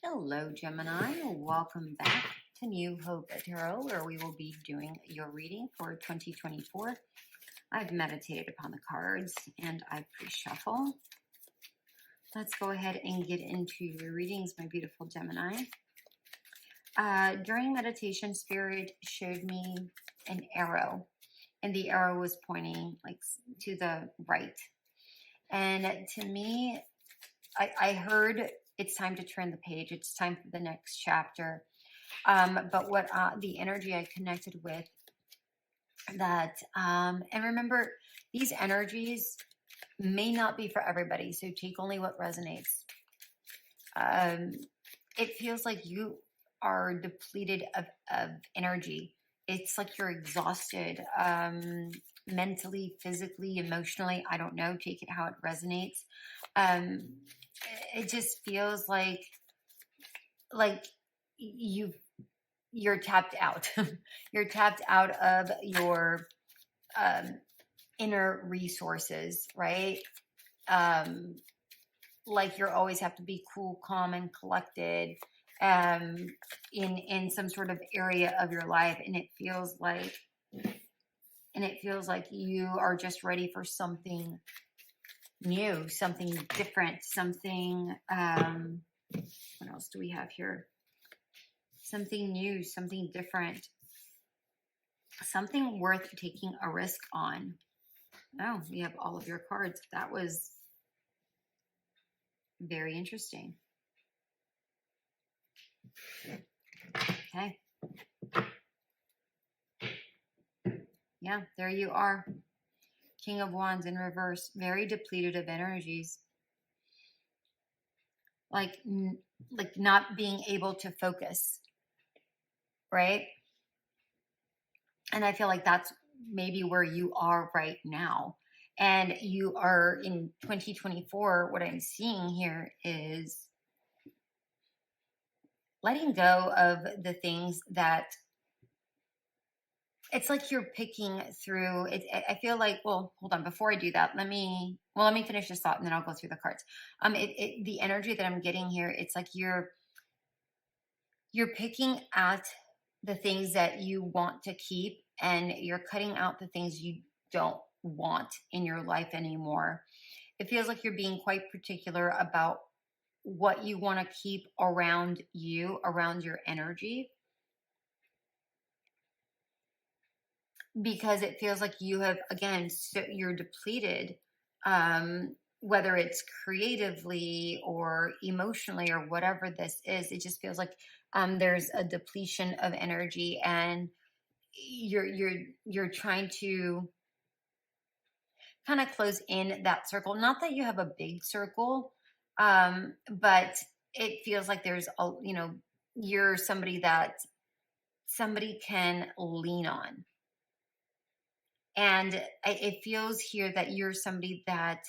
Hello, Gemini. Welcome back to New Hope Tarot, where we will be doing your reading for 2024. I've meditated upon the cards and I pre-shuffle. Let's go ahead and get into your readings, my beautiful Gemini. During meditation, Spirit showed me an arrow, and the arrow was pointing like to the right. And to me, I heard it's time to turn the page. It's time for the next chapter. But what the energy I connected with that, and remember, these energies may not be for everybody, so take only what resonates. It feels like you are depleted of energy. It's like you're exhausted, mentally, physically, emotionally. I don't know. Take it how it resonates. It just feels like you're tapped out. You're tapped out of your inner resources, right? Like you always have to be cool, calm, and collected in some sort of area of your life, and it feels like you are just ready for something new, something different, something what else do we have here? Something new, something different, something worth taking a risk on. Oh, we have all of your cards. That was very interesting. Okay. Yeah, there you are. King of Wands in reverse, very depleted of energies. Like not being able to focus, right? And I feel like that's maybe where you are right now. And you are in 2024. What I'm seeing here is letting go of the things that it's like you're picking through it. I feel like, well, hold on, before I do that, let me finish this thought and then I'll go through the cards. The energy that I'm getting here, it's like you're picking at the things that you want to keep and you're cutting out the things you don't want in your life anymore. It feels like you're being quite particular about what you want to keep around you, around your energy, because it feels like you have, again, so you're depleted, whether it's creatively or emotionally or whatever this is. It just feels like there's a depletion of energy, and you're trying to kind of close in that circle. Not that you have a big circle, but it feels like there's a, you're somebody that somebody can lean on. And it feels here that you're somebody that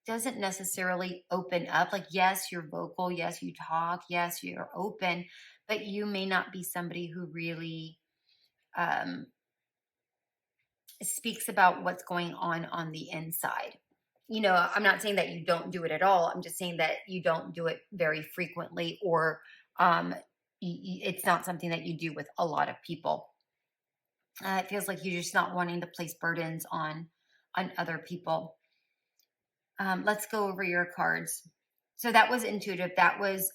doesn't necessarily open up. Like, yes, you're vocal. Yes, you talk. Yes, you're open. But you may not be somebody who really speaks about what's going on the inside. I'm not saying that you don't do it at all. I'm just saying that you don't do it very frequently, or it's not something that you do with a lot of people. It feels like you're just not wanting to place burdens on other people. Let's go over your cards. So that was intuitive. That was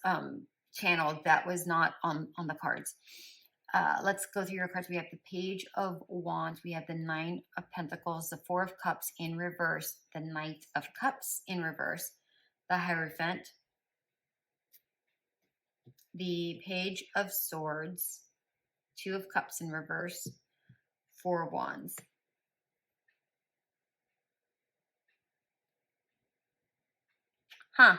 channeled. That was not on the cards. Let's go through your cards. We have the Page of Wands. We have the Nine of Pentacles, the Four of Cups in reverse, the Knight of Cups in reverse, the Hierophant, the Page of Swords, Two of Cups in reverse, Four of Wands. Huh.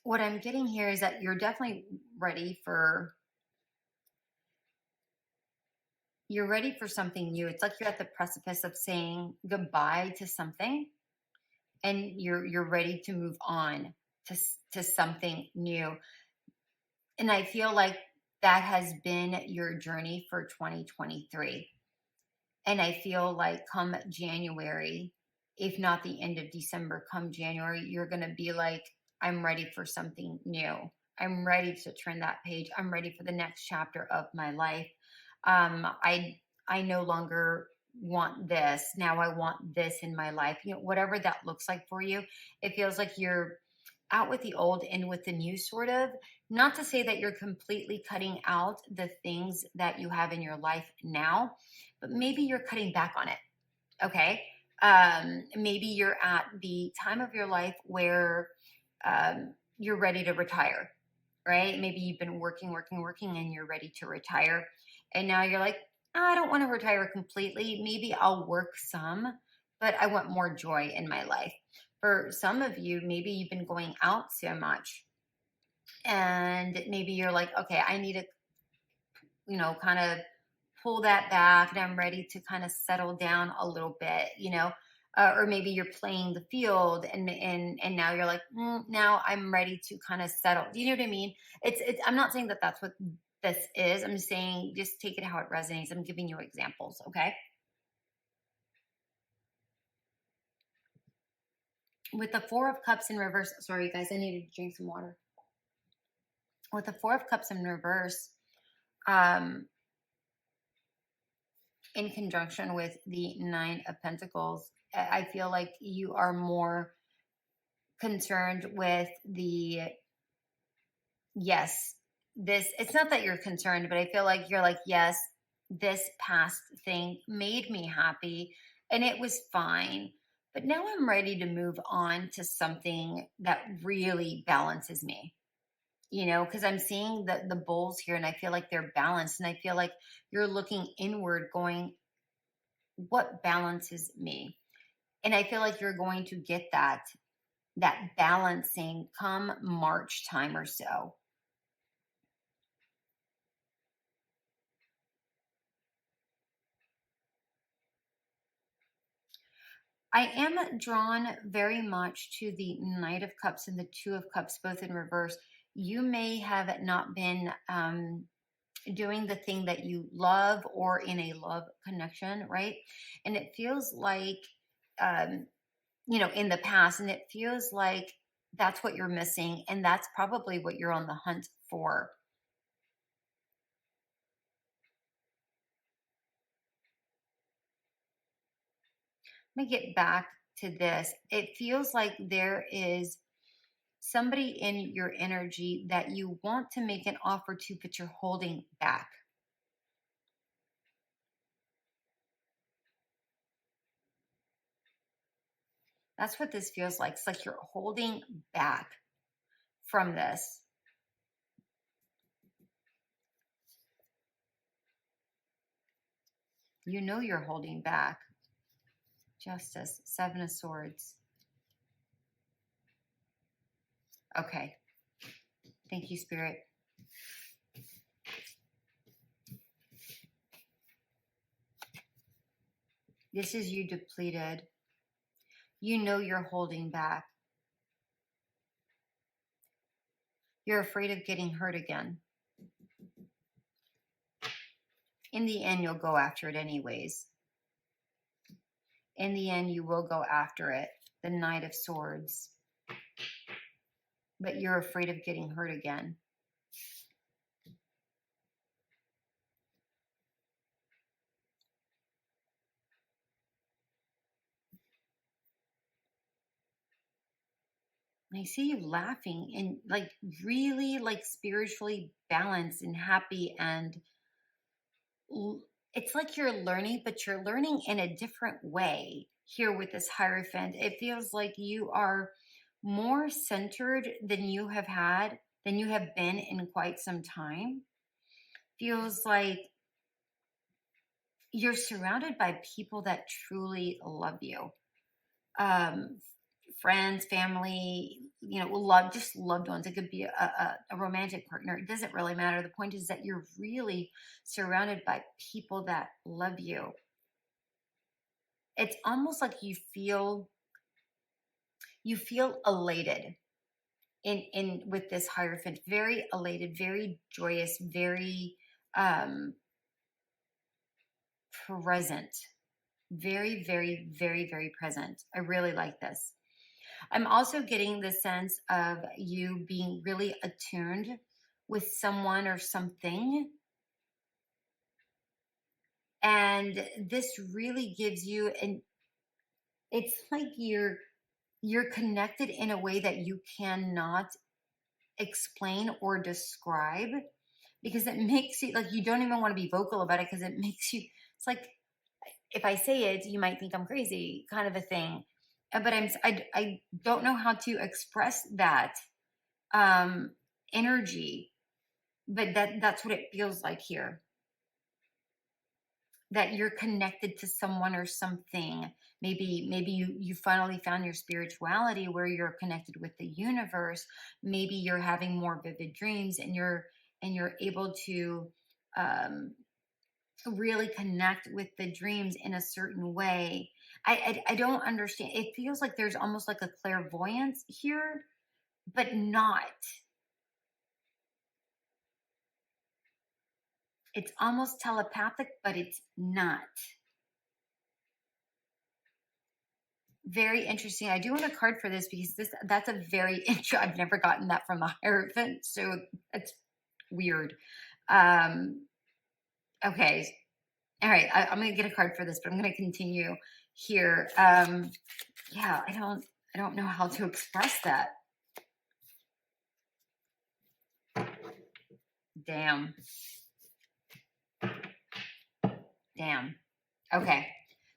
What I'm getting here is that you're definitely ready for something new. It's like you're at the precipice of saying goodbye to something, and you're ready to move on to something new. And I feel like that has been your journey for 2023. And I feel like come January, if not the end of December, come January, you're going to be like, I'm ready for something new. I'm ready to turn that page. I'm ready for the next chapter of my life. I no longer want this. Now I want this in my life. Whatever that looks like for you, it feels like you're out with the old, in with the new, sort of. Not to say that you're completely cutting out the things that you have in your life now, but maybe you're cutting back on it. Okay. Maybe you're at the time of your life where you're ready to retire, right? Maybe you've been working, working, working, and you're ready to retire. And now you're like, I don't want to retire completely. Maybe I'll work some, but I want more joy in my life. For some of you, maybe you've been going out so much, and maybe you're like, okay, I need to, kind of pull that back, and I'm ready to kind of settle down a little bit, or maybe you're playing the field, and now you're like, now I'm ready to kind of settle. Do you know what I mean? It's. I'm not saying that that's what this is. I'm just saying, just take it how it resonates. I'm giving you examples, okay? With the Four of Cups in reverse, sorry, you guys, I needed to drink some water. With the Four of Cups in reverse, um, in conjunction with the Nine of Pentacles, I feel like you are more concerned with the, yes, this, it's not that you're concerned, but I feel like you're like, yes, this past thing made me happy and it was fine. But now I'm ready to move on to something that really balances me, because I'm seeing the bulls here and I feel like they're balanced. And I feel like you're looking inward going, what balances me? And I feel like you're going to get that balancing come March time or so. I am drawn very much to the Knight of Cups and the Two of Cups, both in reverse. You may have not been doing the thing that you love or in a love connection, right? And it feels like, um, in the past, and it feels like that's what you're missing. And that's probably what you're on the hunt for. Let me get back to this. It feels like there is somebody in your energy that you want to make an offer to, but you're holding back. That's what this feels like. It's like you're holding back from this. You know you're holding back. Justice, Seven of Swords. Okay. Thank you, Spirit. This is you depleted. You know you're holding back. You're afraid of getting hurt again. In the end, you'll go after it anyways. In the end, you will go after it. The Knight of Swords. But you're afraid of getting hurt again. And I see you laughing and like really like spiritually balanced and happy, and it's like you're learning, but you're learning in a different way here with this Hierophant. It feels like you are more centered than you have been in quite some time. Feels like you're surrounded by people that truly love you. Um, Friends, family, love, just loved ones. It could be a romantic partner. It doesn't really matter. The point is that you're really surrounded by people that love you. It's almost like you feel elated in with this Hierophant. Very elated, very joyous, very present. Very, very, very, very present. I really like this. I'm also getting the sense of you being really attuned with someone or something. And this really gives you an it's like you're connected in a way that you cannot explain or describe because it makes you like you don't even want to be vocal about it because it makes you it's like if I say it you might think I'm crazy kind of a thing. But I don't know how to express that um energy, but that's what it feels like here, that you're connected to someone or something. Maybe you finally found your spirituality where you're connected with the universe. Maybe you're having more vivid dreams and you're able to um really connect with the dreams in a certain way. I don't understand. It feels like there's almost like a clairvoyance here, but not. It's almost telepathic, but it's not. Very interesting. I do want a card for this because that's a very I've never gotten that from a hierophant, so it's weird. Um, okay, all right. I'm gonna get a card for this, but I'm gonna continue here. Yeah, I don't know how to express that. Damn, damn. Okay.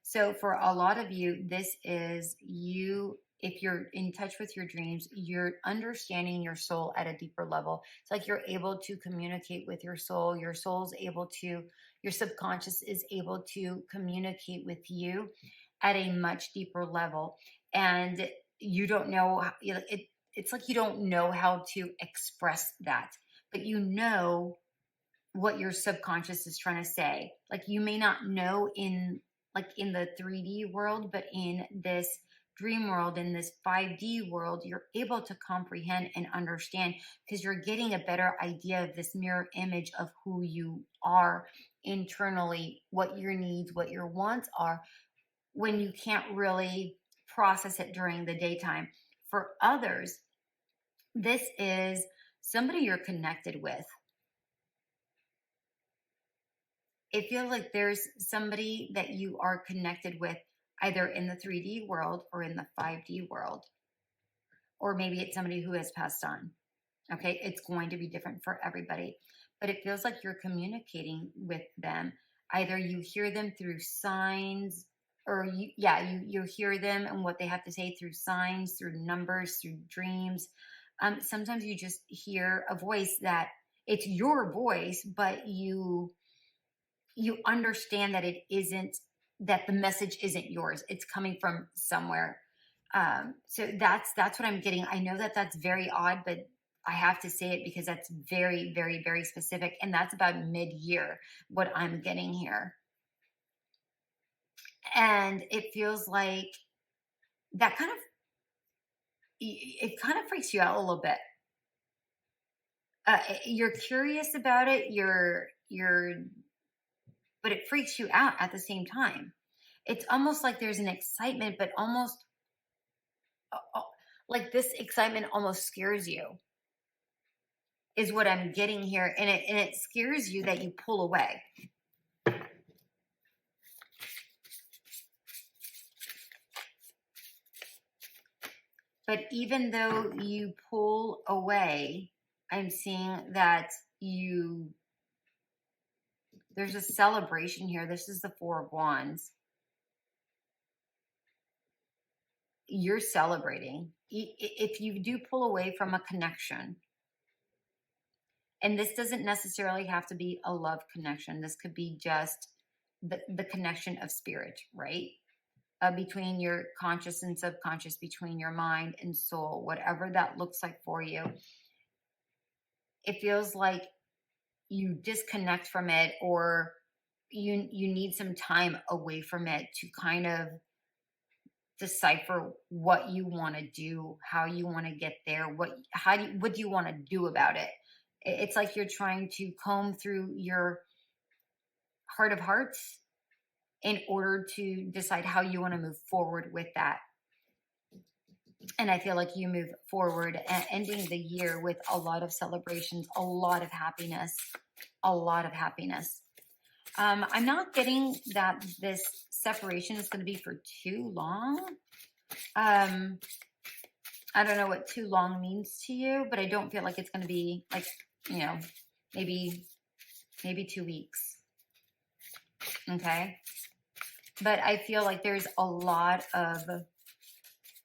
So for a lot of you, this is you, if you're in touch with your dreams, you're understanding your soul at a deeper level. It's like you're able to communicate with your soul. Your soul's able to, your subconscious is able to communicate with you at a much deeper level. And you don't know, it's like you don't know how to express that, but you know what your subconscious is trying to say. Like you may not know in like in the 3D world, but in this dream world, in this 5D world, you're able to comprehend and understand because you're getting a better idea of this mirror image of who you are internally, what your needs, what your wants are when you can't really process it during the daytime. For others, this is somebody you're connected with. It feels like there's somebody that you are connected with either in the 3D world or in the 5D world, or maybe it's somebody who has passed on. Okay, it's going to be different for everybody, but it feels like you're communicating with them. Either you hear them through signs, or you hear them and what they have to say through signs, through numbers, through dreams. Sometimes you just hear a voice that it's your voice, but you understand that it isn't, that the message isn't yours, it's coming from somewhere. So that's what I'm getting. I know that that's very odd, but I have to say it because that's very, very, very specific, and that's about mid-year what I'm getting here. And it feels like that kind of, it kind of freaks you out a little bit. You're curious about it, but it freaks you out at the same time. It's almost like there's an excitement, but almost like this excitement almost scares you, is what I'm getting here. And it scares you that you pull away. But even though you pull away, I'm seeing that there's a celebration here. This is the Four of Wands. You're celebrating. If you do pull away from a connection, and this doesn't necessarily have to be a love connection, this could be just the connection of spirit, right? Between your conscious and subconscious, between your mind and soul, whatever that looks like for you. It feels like you disconnect from it, or you need some time away from it to kind of decipher what you want to do, how you want to get there, what do you want to do about it. It's like you're trying to comb through your heart of hearts in order to decide how you want to move forward with that. And I feel like you move forward, ending the year with a lot of celebrations, a lot of happiness, a lot of happiness. I'm not getting that this separation is going to be for too long. I don't know what too long means to you, but I don't feel like it's going to be like, maybe 2 weeks. Okay. But I feel like there's a lot of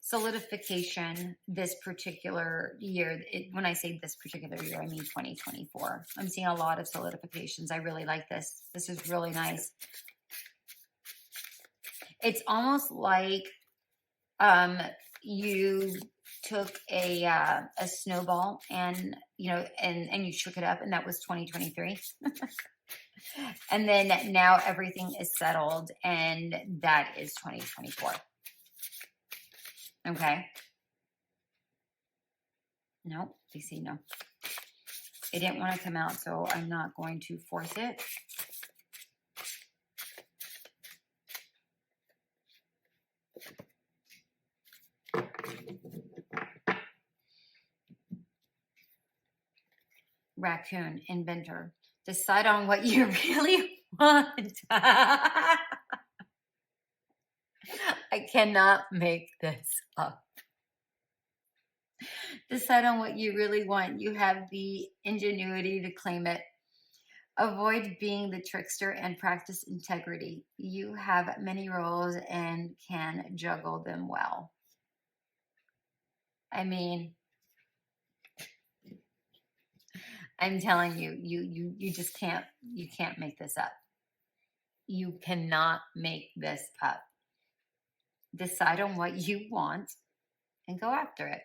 solidification this particular year. When I say this particular year, I mean 2024. I'm seeing a lot of solidifications. I really like this. This is really nice. It's almost like you took a snowball and and you shook it up, and that was 2023. And then now everything is settled, and that is 2024. Okay. No, they say no. It didn't want to come out, so I'm not going to force it. Raccoon, inventor. Decide on what you really want. I cannot make this up. Decide on what you really want. You have the ingenuity to claim it. Avoid being the trickster and practice integrity. You have many roles and can juggle them well. I mean, I'm telling you, you just can't make this up. You cannot make this up. Decide on what you want and go after it.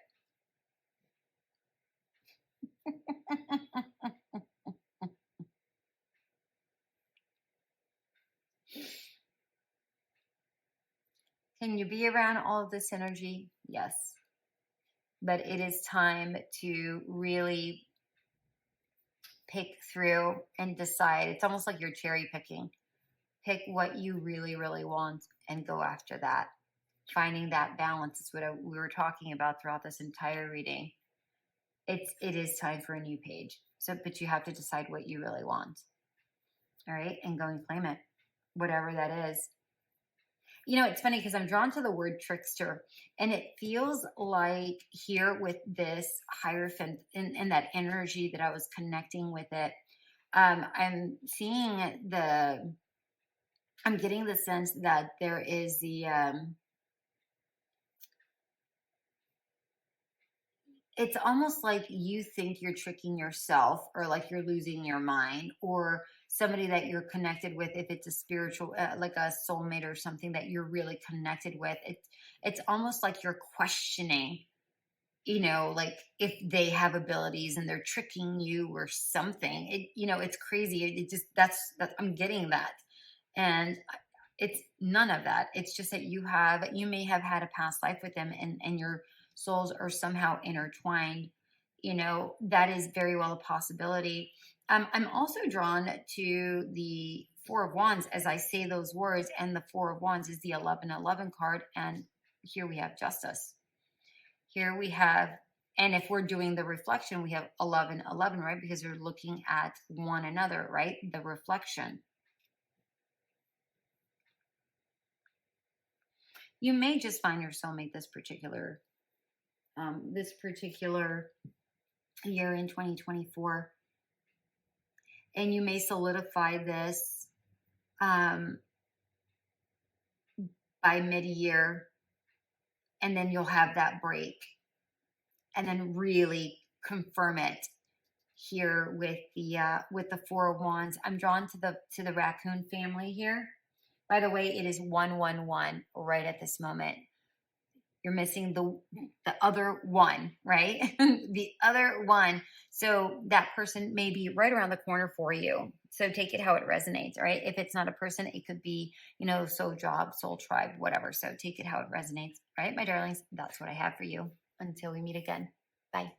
Can you be around all of this energy? Yes. But it is time to really pick through and decide. It's almost like you're cherry picking. Pick what you really, really want and go after that. Finding that balance is what we were talking about throughout this entire reading. It is time for a new page. But you have to decide what you really want. All right? And go and claim it. Whatever that is. It's funny because I'm drawn to the word trickster, and it feels like here with this Hierophant and that energy that I was connecting with it, I'm seeing I'm getting the sense that there is it's almost like you think you're tricking yourself, or like you're losing your mind, or somebody that you're connected with, if it's a spiritual, like a soulmate or something that you're really connected with. It's almost like you're questioning, like if they have abilities and they're tricking you or something. It's crazy. It just, I'm getting that. And it's none of that. It's just that you may have had a past life with them, and your souls are somehow intertwined. That is very well a possibility. I'm also drawn to the Four of Wands as I say those words, and the Four of Wands is the 1111 card, and here we have Justice. Here we have, and if we're doing the reflection, we have 1111, right? Because we're looking at one another, right? The reflection. You may just find your soulmate this particular year in 2024. And you may solidify this by mid-year, and then you'll have that break, and then really confirm it here with the Four of Wands. I'm drawn to the raccoon family here. By the way, it is 111 right at this moment. You're missing the other one, right? The other one. So that person may be right around the corner for you. So take it how it resonates, right? If it's not a person, it could be, soul job, soul tribe, whatever. So take it how it resonates, right, my darlings? That's what I have for you. Until we meet again. Bye.